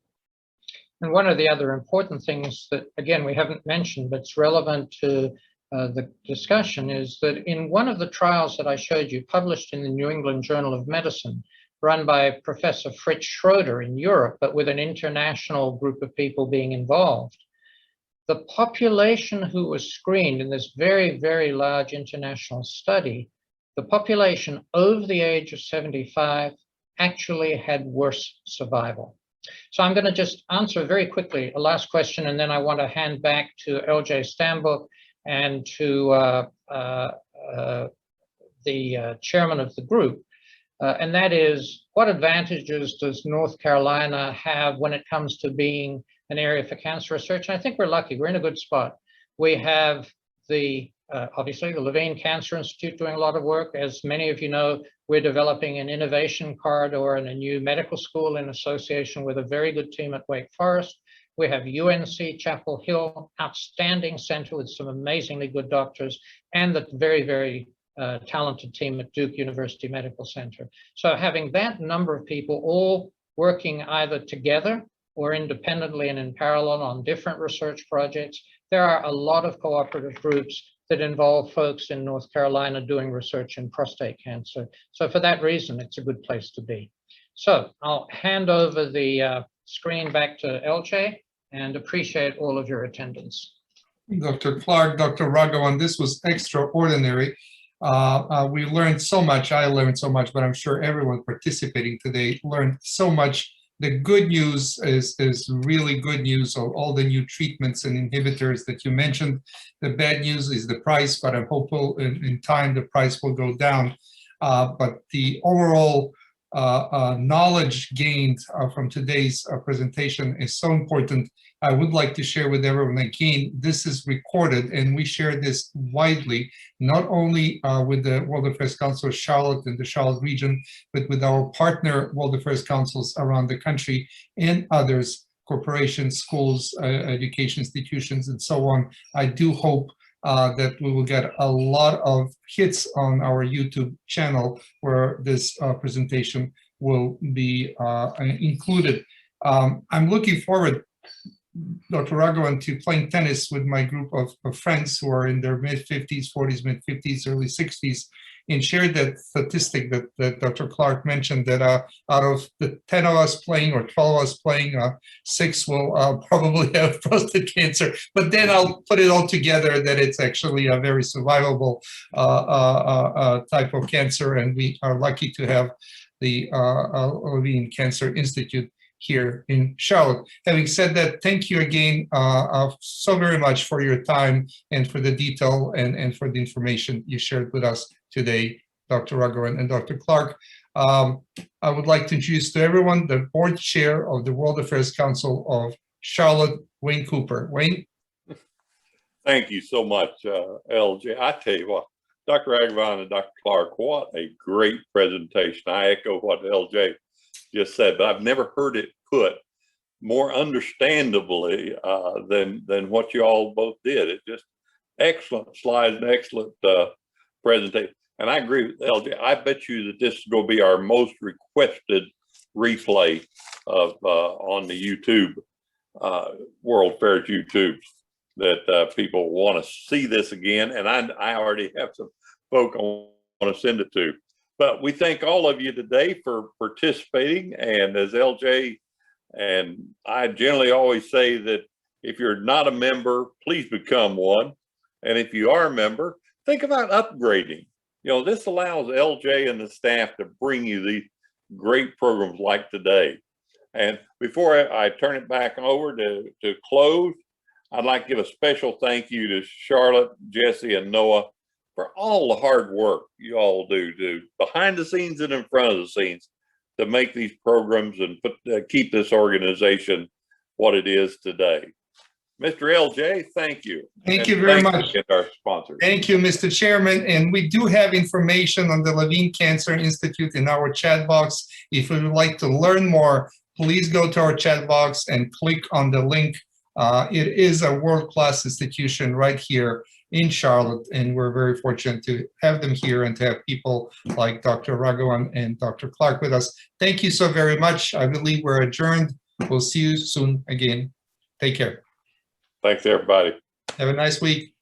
And one of the other important things that, again, we haven't mentioned, but it's relevant to the discussion, is that in one of the trials that I showed you, published in the New England Journal of Medicine, run by Professor Fritz Schroeder in Europe, but with an international group of people being involved, the population who was screened in this very, very large international study, the population over the age of 75 actually had worse survival. So I'm going to just answer very quickly a last question, and then I want to hand back to LJ Stambuk and to the chairman of the group. And that is, what advantages does North Carolina have when it comes to being an area for cancer research? And I think we're lucky. We're in a good spot. We have the obviously the Levine Cancer Institute doing a lot of work. As many of you know, we're developing an innovation corridor and a new medical school in association with a very good team at Wake Forest. We have UNC Chapel Hill, outstanding center with some amazingly good doctors, and the very, very talented team at Duke University Medical Center. So having that number of people all working either together or independently and in parallel on different research projects, there are a lot of cooperative groups that involve folks in North Carolina doing research in prostate cancer. So for that reason, it's a good place to be. So I'll hand over the screen back to LJ and appreciate all of your attendance. Dr. Clark, Dr. Raghavan, this was extraordinary. We learned so much. I learned so much, but I'm sure everyone participating today learned so much The good news is really good news of all the new treatments and inhibitors that you mentioned. The bad news is the price, but I'm hopeful in time the price will go down. But the overall knowledge gained from today's presentation is so important. I would like to share with everyone again, this is recorded and we share this widely, not only with the World Affairs Council of Charlotte and the Charlotte region, but with our partner World Affairs Councils around the country and others, corporations, schools, education institutions, and so on. I do hope that we will get a lot of hits on our YouTube channel where this presentation will be included. I'm looking forward, Dr. Raghavan, to playing tennis with my group of friends who are in their mid-50s, 40s, mid-50s, early 60s, and share that statistic that Dr. Clark mentioned, that out of the 10 of us playing or 12 of us playing, 6 will probably have prostate cancer. But then I'll put it all together that it's actually a very survivable type of cancer, and we are lucky to have the Levine Cancer Institute here in Charlotte. Having said that, thank you again so very much for your time and for the detail and for the information you shared with us today, Dr. Raghavan and Dr. Clark. I would like to introduce to everyone the board chair of the World Affairs Council of Charlotte, Wayne Cooper. Wayne? Thank you so much, LJ. I tell you what, Dr. Raghavan and Dr. Clark, what a great presentation. I echo what LJ just said, but I've never heard it put more understandably than what you all both did. It just excellent slides and excellent presentation. And I agree with LJ. I bet you that this is going to be our most requested replay of on the YouTube, World Affairs YouTube, that people want to see this again. And I already have some folk I want to send it to. But we thank all of you today for participating. And as LJ and I generally always say, that if you're not a member, please become one. And if you are a member, think about upgrading. You know, this allows LJ and the staff to bring you these great programs like today. And before I turn it back over to close, I'd like to give a special thank you to Charlotte, Jesse, and Noah for all the hard work you all do behind the scenes and in front of the scenes to make these programs and keep this organization what it is today. Mr. LJ, thank you. Thank you very much. Our sponsors. Thank you, Mr. Chairman. And we do have information on the Levine Cancer Institute in our chat box. If you would like to learn more, please go to our chat box and click on the link. It is a world-class institution right here in Charlotte, and we're very fortunate to have them here and to have people like Dr. Raghavan and Dr. Clark with us. Thank you so very much. I believe we're adjourned. We'll see you soon again. Take care. Thanks, everybody. Have a nice week.